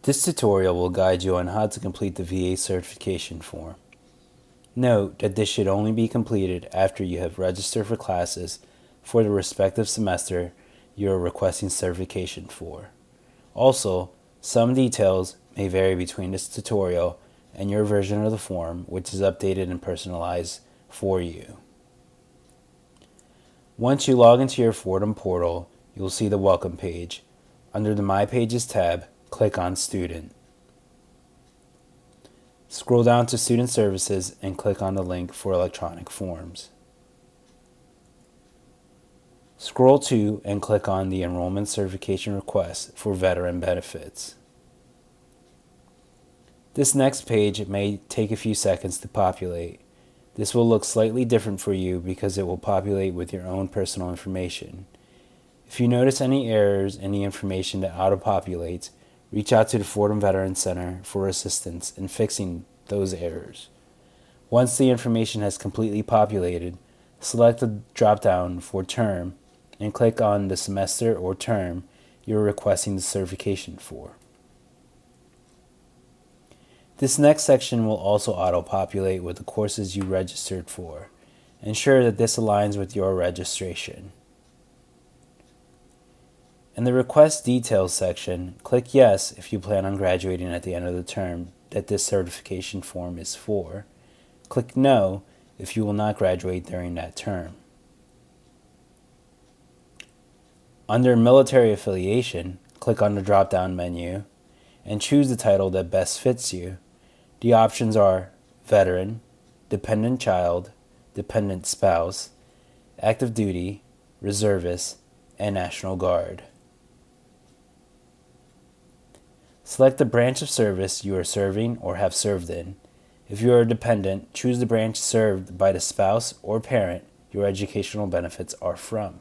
This tutorial will guide you on how to complete the VA certification form. Note that this should only be completed after you have registered for classes for the respective semester you are requesting certification for. Also, some details may vary between this tutorial and your version of the form, which is updated and personalized for you. Once you log into your Fordham portal, you will see the Welcome page. Under the My Pages tab, click on Student. Scroll down to Student Services and click on the link for electronic forms. Scroll to and click on the Enrollment Certification Request for veteran benefits. This next page may take a few seconds to populate. This will look slightly different for you because it will populate with your own personal information. If you notice any errors in the information that auto-populates, reach out to the Fordham Veterans Center for assistance in fixing those errors. Once the information has completely populated, select the drop-down for term and click on the semester or term you're requesting the certification for. This next section will also auto-populate with the courses you registered for. Ensure that this aligns with your registration. In the Request Details section, click Yes if you plan on graduating at the end of the term that this certification form is for. Click No if you will not graduate during that term. Under Military Affiliation, click on the drop-down menu and choose the title that best fits you. The options are Veteran, Dependent Child, Dependent Spouse, Active Duty, Reservist, and National Guard. Select the branch of service you are serving or have served in. If you are a dependent, choose the branch served by the spouse or parent your educational benefits are from.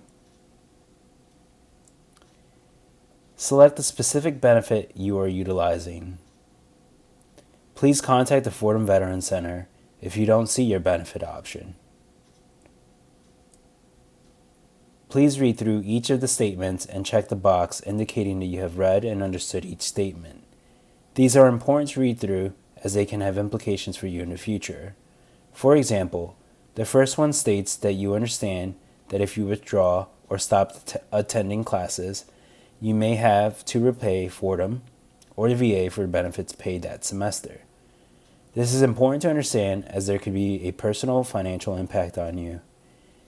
Select the specific benefit you are utilizing. Please contact the Fordham Veterans Center if you don't see your benefit option. Please read through each of the statements and check the box indicating that you have read and understood each statement. These are important to read through as they can have implications for you in the future. For example, the first one states that you understand that if you withdraw or stop attending classes, you may have to repay Fordham or the VA for benefits paid that semester. This is important to understand as there could be a personal financial impact on you.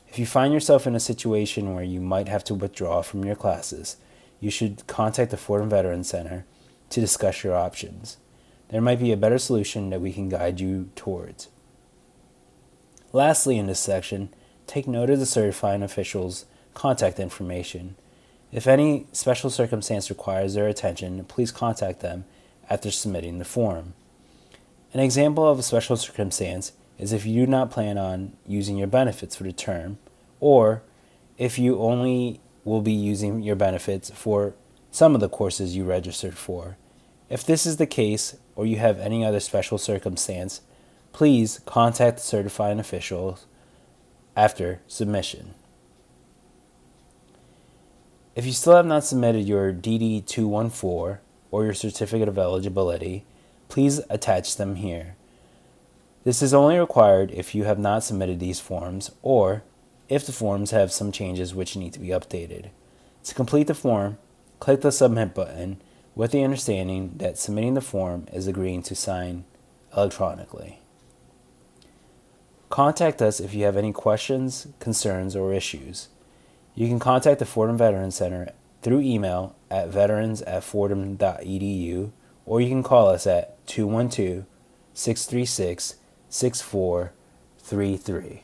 If you find yourself in a situation where you might have to withdraw from your classes, you should contact the Fordham Veterans Center to discuss your options. There might be a better solution that we can guide you towards. Lastly, in this section, take note of the certifying official's contact information. If any special circumstance requires their attention, please contact them after submitting the form. An example of a special circumstance is if you do not plan on using your benefits for the term, or if you only will be using your benefits for some of the courses you registered for. If this is the case, or you have any other special circumstance, please contact the certifying officials after submission. If you still have not submitted your DD-214 or your Certificate of Eligibility, please attach them here. This is only required if you have not submitted these forms or if the forms have some changes which need to be updated. To complete the form, click the Submit button with the understanding that submitting the form is agreeing to sign electronically. Contact us if you have any questions, concerns, or issues. You can contact the Fordham Veterans Center through email at veterans@fordham.edu, or you can call us at 212-636-6433.